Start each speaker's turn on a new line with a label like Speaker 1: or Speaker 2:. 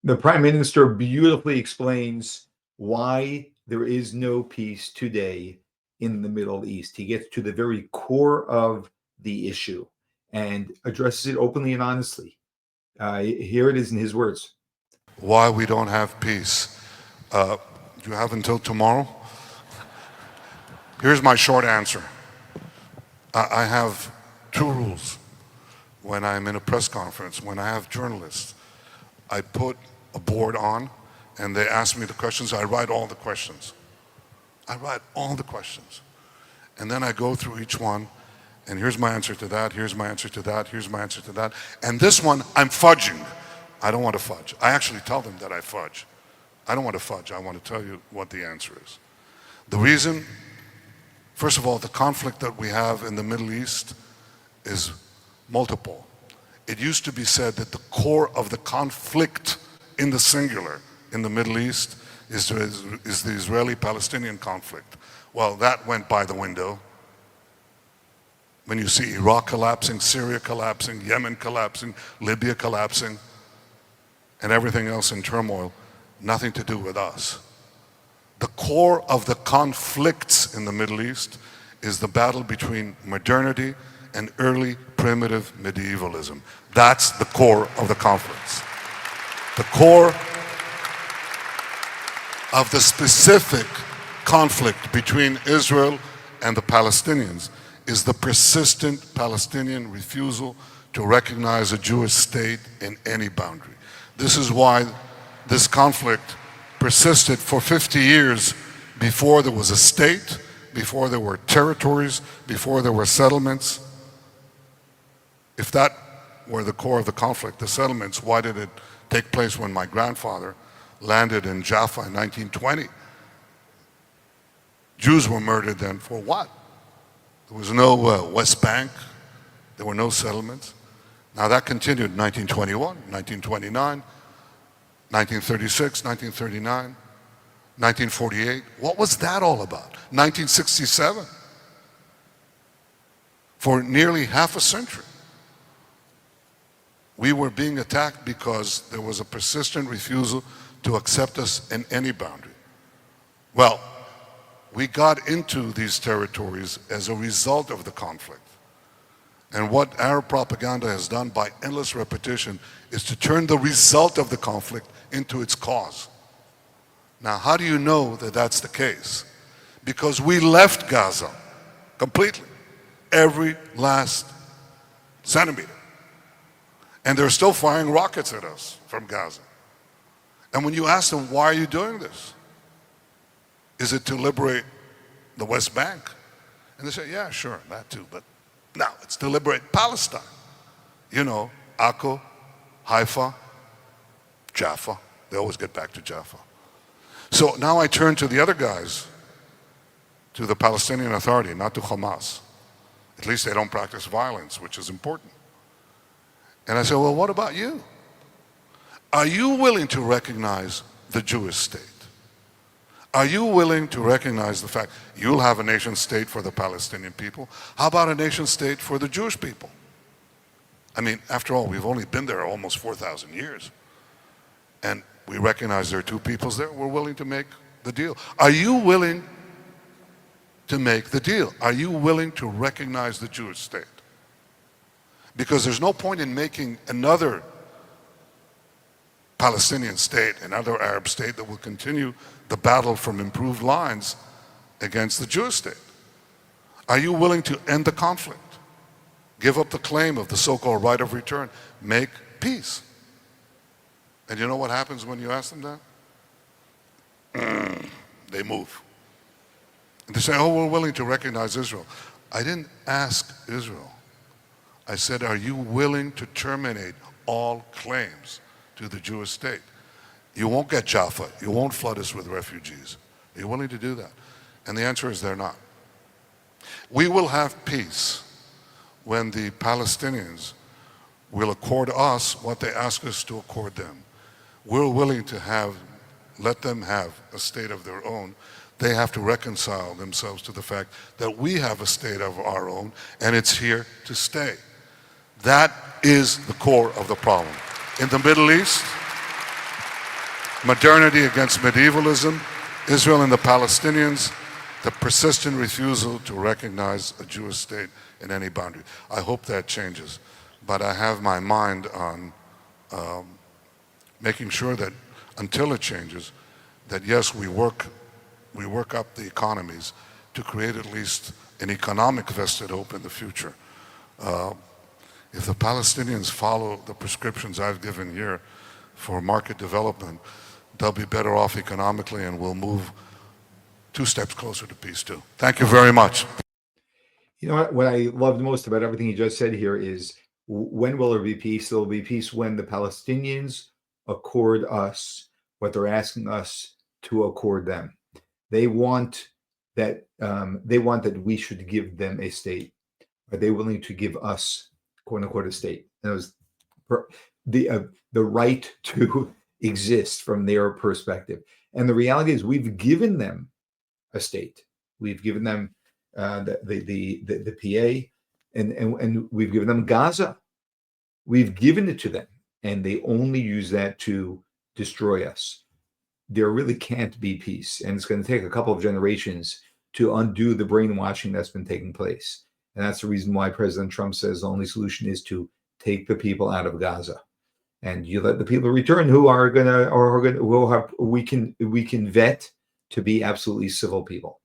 Speaker 1: The Prime Minister beautifully explains why there is no peace today in the Middle East. He gets to the very core of the issue and addresses it openly and honestly. Here it is in his words.
Speaker 2: Why we don't have peace. You have until tomorrow? Here's my short answer. I have two rules when I'm in a press conference, when I have journalists. I put a board on and they ask me the questions. I write all the questions. I write all the questions. And then I go through each one, and here's my answer to that, here's my answer to that, here's my answer to that. And this one, I'm fudging. I don't want to fudge. I actually tell them that I fudge. I don't want to fudge. I want to tell you what the answer is. The reason, first of all, the conflict that we have in the Middle East is multiple. It used to be said that the core of the conflict in the singular in the Middle East is the Israeli-Palestinian conflict. Well, that went by the window. When you see Iraq collapsing, Syria collapsing, Yemen collapsing, Libya collapsing, and everything else in turmoil, nothing to do with us. The core of the conflicts in the Middle East is the battle between modernity and early primitive medievalism. That's the core of the conflicts. The core of the specific conflict between Israel and the Palestinians is the persistent Palestinian refusal to recognize a Jewish state in any boundary. This is why this conflict persisted for 50 years before there was a state, before there were territories, before there were settlements. If that were the core of the conflict, the settlements, why did it take place when my grandfather landed in Jaffa in 1920? Jews were murdered then for what? There was no West Bank. There were no settlements. Now that continued in 1921, 1929, 1936, 1939, 1948. What was that all about? 1967. For nearly half a century, we were being attacked because there was a persistent refusal to accept us in any boundary. Well, we got into these territories as a result of the conflict. And what Arab propaganda has done by endless repetition is to turn the result of the conflict into its cause. Now, how do you know that that's the case? Because we left Gaza completely, every last centimeter. And they're still firing rockets at us from Gaza. And when you ask them, why are you doing this? Is it to liberate the West Bank? And they say, yeah, sure, that too, but no, it's to liberate Palestine. You know, Akko, Haifa, Jaffa. They always get back to Jaffa. So now I turn to the other guys, to the Palestinian Authority, not to Hamas. At least they don't practice violence, which is important. And I say, well, what about you? Are you willing to recognize the Jewish state? Are you willing to recognize the fact you'll have a nation state for the Palestinian people? How about a nation state for the Jewish people? I mean, after all, we've only been there almost 4,000 years. And we recognize there are two peoples there. We're willing to make the deal. Are you willing to make the deal? Are you willing to recognize the Jewish state? Because there's no point in making another Palestinian state, another Arab state that will continue the battle from improved lines against the Jewish state. Are you willing to end the conflict? Give up the claim of the so-called right of return. Make peace. And you know what happens when you ask them that? They move. And they say, oh, we're willing to recognize Israel. I didn't ask Israel. I said, are you willing to terminate all claims to the Jewish state? You won't get Jaffa. You won't flood us with refugees. Are you willing to do that? And the answer is they're not. We will have peace when the Palestinians will accord us what they ask us to accord them. We're willing to let them have a state of their own. They have to reconcile themselves to the fact that we have a state of our own, and it's here to stay. That is the core of the problem. In the Middle East, modernity against medievalism, Israel and the Palestinians, the persistent refusal to recognize a Jewish state in any boundary. I hope that changes, but I have my mind on making sure that until it changes, that yes, we work up the economies to create at least an economic vested hope in the future. If the Palestinians follow the prescriptions I've given here for market development, they'll be better off economically and we'll move 2 steps closer to peace too. Thank you very much.
Speaker 1: You know what I loved most about everything you just said here is, when will there be peace? There will be peace when the Palestinians accord us what they're asking us to accord them. They want that we should give them a state. Are they willing to give us, quote unquote, a state? And it was the right to exist from their perspective. And the reality is, we've given them a state. We've given them the PA, and we've given them Gaza. We've given it to them, and they only use that to destroy us. There really can't be peace, and it's going to take a couple of generations to undo the brainwashing that's been taking place. And that's the reason why President Trump says the only solution is to take the people out of Gaza, and you let the people return we can vet to be absolutely civil people.